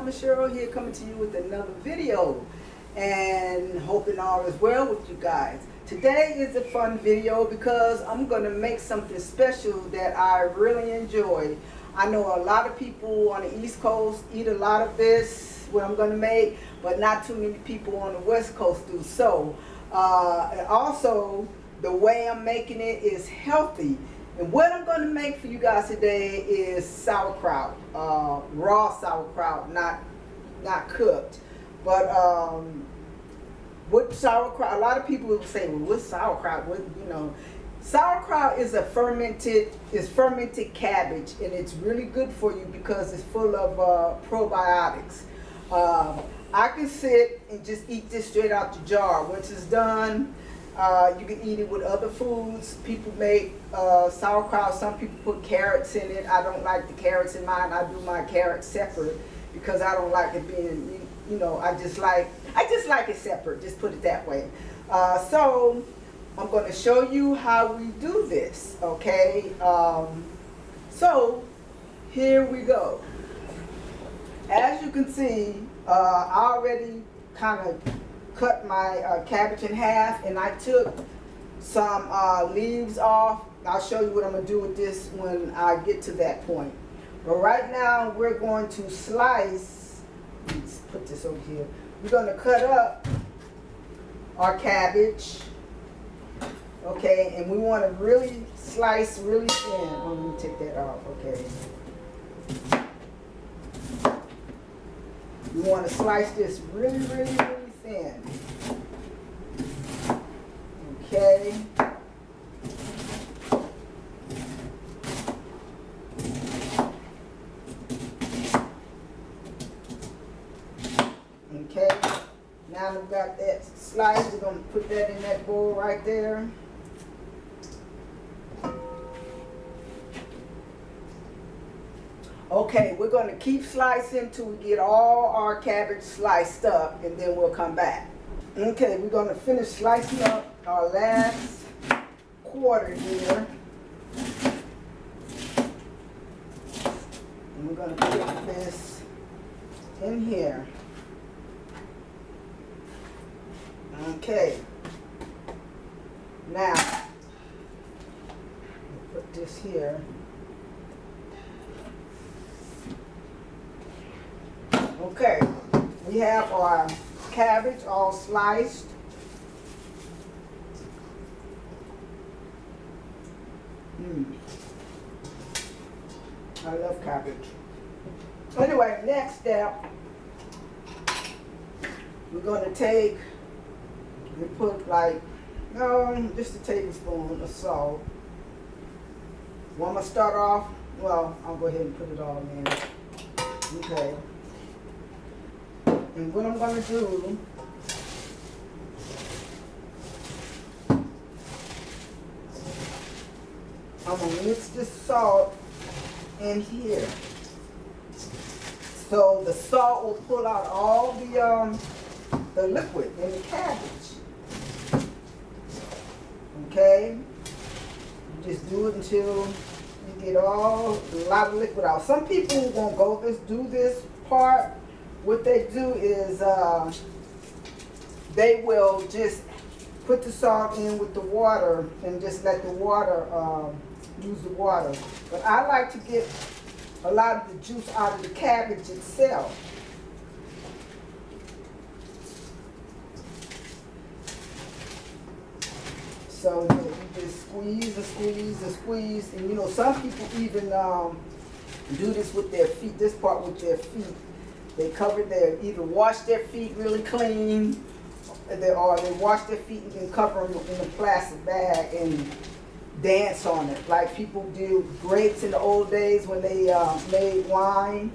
Cheryl here, coming to you with another video, and hoping all is well with you guys. Today is a fun video because I'm going to make something special that I really enjoy. I know a lot of people on the East Coast eat a lot of this, what I'm going to make, but not too many people on the West Coast do. So, and also the way I'm making it is healthy. And what I'm going to make for you guys today is sauerkraut, raw sauerkraut, not cooked. But what sauerkraut? A lot of people will say, "Well, what's sauerkraut?" Sauerkraut is fermented cabbage, and it's really good for you because it's full of probiotics. I can sit and just eat this straight out the jar. Once it's done, you can eat it with other foods. People make sauerkraut. Some people put carrots in it. I don't like the carrots in mine. I do my carrots separate because I don't like it being, I just like it separate. Just put it that way. So I'm going to show you how we do this. Okay. So here we go. As you can see, I already kind of cut my cabbage in half, and I took some leaves off. I'll show you what I'm going to do with this when I get to that point. But right now we're going to slice. Let's put this over here. We're going to cut up our cabbage. Okay, and we want to really slice really thin. Oh, let me take that off. Okay. You want to slice this really, really, really thin. Okay. Okay. Now we've got that slice. We're going to put that in that bowl right there. Okay, we're going to keep slicing till we get all our cabbage sliced up, and then we'll come back. Okay, we're going to finish slicing up our last quarter here. And we're going to put this in here. Okay. Now, put this here. Okay, we have our cabbage all sliced. I love cabbage. Anyway, next step, we're going to take, we put like, just a tablespoon of salt. Well, I'm going to start off, well, I'll go ahead and put it all in. Okay. And what I'm going to do, I'm going to mix this salt in here. So the salt will pull out all the liquid in the cabbage. Okay? You just do it until you get a lot of liquid out. Some people won't do this part. What they do is they will just put the salt in with the water and just let the water, use the water. But I like to get a lot of the juice out of the cabbage itself. So you just squeeze and squeeze and squeeze. And some people even do this with their feet, this part with their feet. They either wash their feet really clean, or they wash their feet and then cover them in a plastic bag and dance on it. Like people do grapes in the old days when they made wine.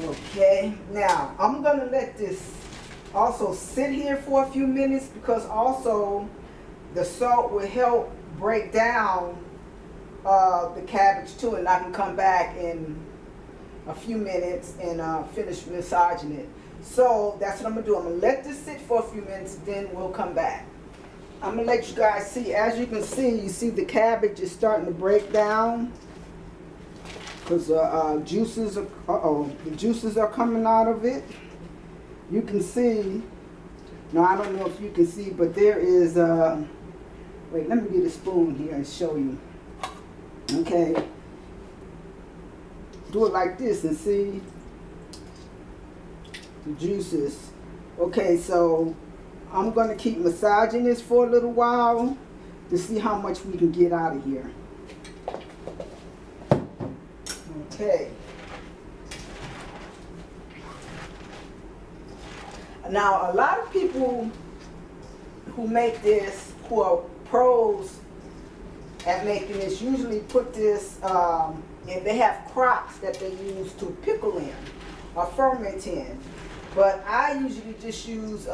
Okay, now I'm going to let this also sit here for a few minutes because also the salt will help break down the cabbage too, and I can come back in a few minutes and finish massaging it. So that's what I'm going to do. I'm going to let this sit for a few minutes, then we'll come back. I'm going to let you guys see. As you can see, you see the cabbage is starting to break down. because juices are, the juices are coming out of it. You can see, now I don't know if you can see, but there is, wait, let me get a spoon here and show you. Okay. Do it like this and see the juices. Okay, so I'm going to keep massaging this for a little while to see how much we can get out of here. Okay. Now, a lot of people who make this, who are pros at making this, usually put this, and they have crocks that they use to pickle in or ferment in. But I usually just use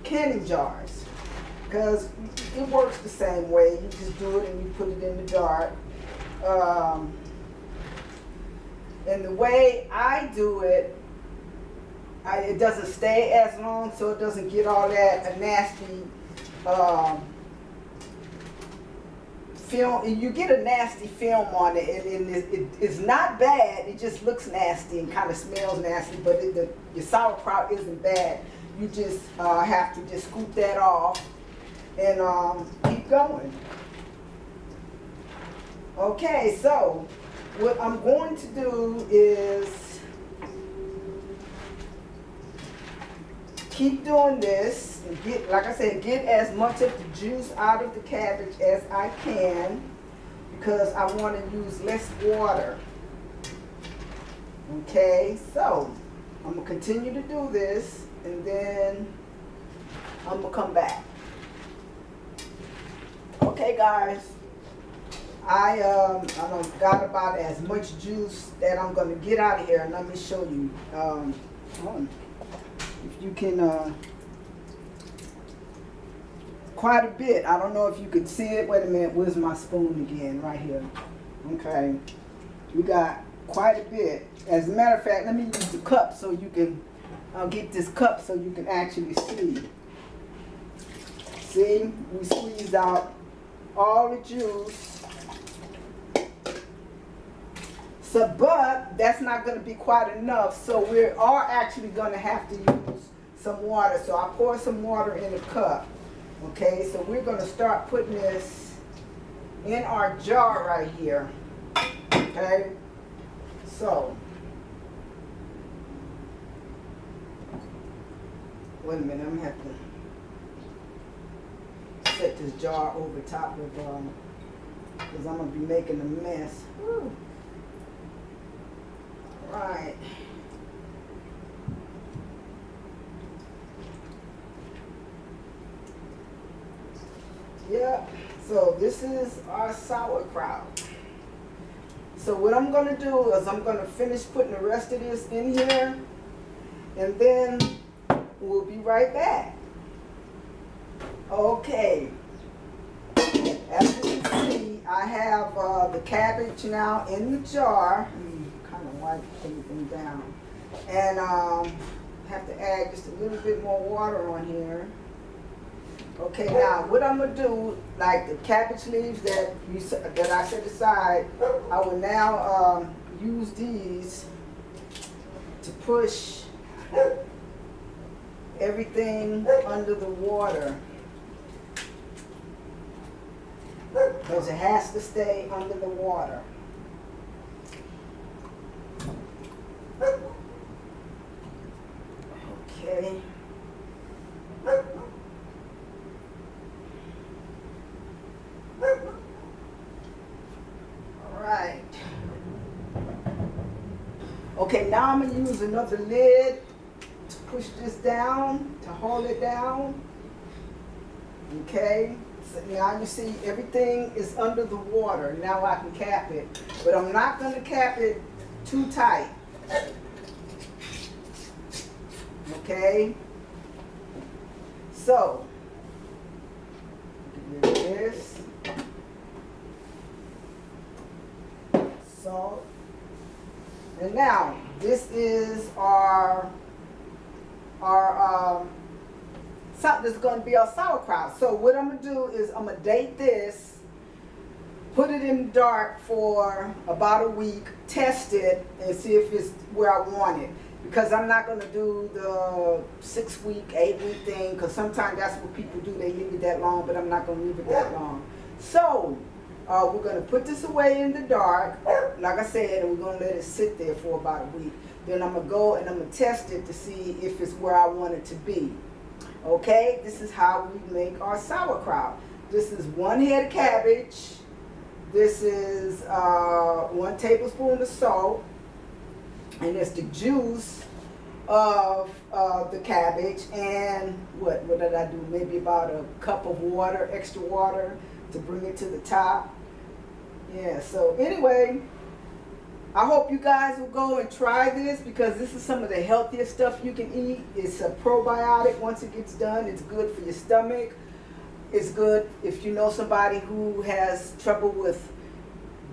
canning jars because it works the same way. You just do it and you put it in the jar. And the way I do it, it doesn't stay as long, so it doesn't get all that nasty film. You get a nasty film on it, and it's not bad. It just looks nasty and kind of smells nasty, but your sauerkraut isn't bad. You just have to just scoop that off and keep going. Okay, so what I'm going to do is keep doing this and get, like I said, get as much of the juice out of the cabbage as I can because I want to use less water. Okay, so I'm going to continue to do this and then I'm going to come back. Okay, guys. I got about as much juice that I'm going to get out of here, and let me show you. If you can, quite a bit. I don't know if you can see it. Wait a minute, where's my spoon again? Right here. Okay, we got quite a bit. As a matter of fact, let me use the cup so you can, I'll get this cup so you can actually see. See, we squeezed out all the juice. So, but that's not going to be quite enough, so we are actually going to have to use some water. So I pour some water in a cup. Okay, so we're going to start putting this in our jar right here. Okay, so wait a minute, I'm going to have to set this jar over top of, because I'm going to be making a mess. Woo. Right. Yeah, so this is our sauerkraut. So what I'm going to do is I'm going to finish putting the rest of this in here, and then we'll be right back. Okay. As you can see, I have the cabbage now in the jar. Kind of wipe everything down, and have to add just a little bit more water on here. Okay, now what I'm gonna do, like the cabbage leaves that I set aside, I will now use these to push everything under the water, because it has to stay under the water. Okay. All right. Okay, now I'm going to use another lid to push this down, to hold it down. Okay. So now you see everything is under the water. Now I can cap it. But I'm not going to cap it too tight. Okay, so get rid of this salt, and now this is our this is going to be our sauerkraut. So what I'm gonna do is I'm gonna date this put it in the dark for about a week, test it, and see if it's where I want it. Because I'm not going to do the 6-week, 8-week thing, because sometimes that's what people do. They leave it that long, but I'm not going to leave it that long. So, we're going to put this away in the dark, like I said, and we're going to let it sit there for about a week. Then I'm going to go and I'm going to test it to see if it's where I want it to be. Okay, this is how we make our sauerkraut. This is 1 head of cabbage. This is 1 tablespoon of salt. And it's the juice of the cabbage. And what did I do? Maybe about a cup of water, extra water, to bring it to the top. Yeah, so anyway, I hope you guys will go and try this, because this is some of the healthiest stuff you can eat. It's a probiotic. Once it gets done, it's good for your stomach. It's good if you know somebody who has trouble with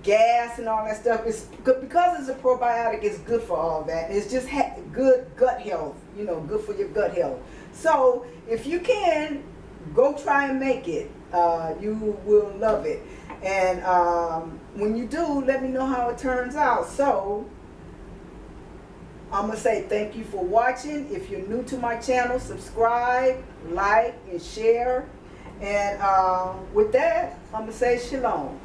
gas and all that stuff. It's good because it's a probiotic. It's good for all that. It's just good gut health, you know, good for your gut health. So if you can, go try and make it. You will love it. And when you do, let me know how it turns out. So I'm going to say thank you for watching. If you're new to my channel, subscribe, like, and share. And with that, I'm going to say shalom.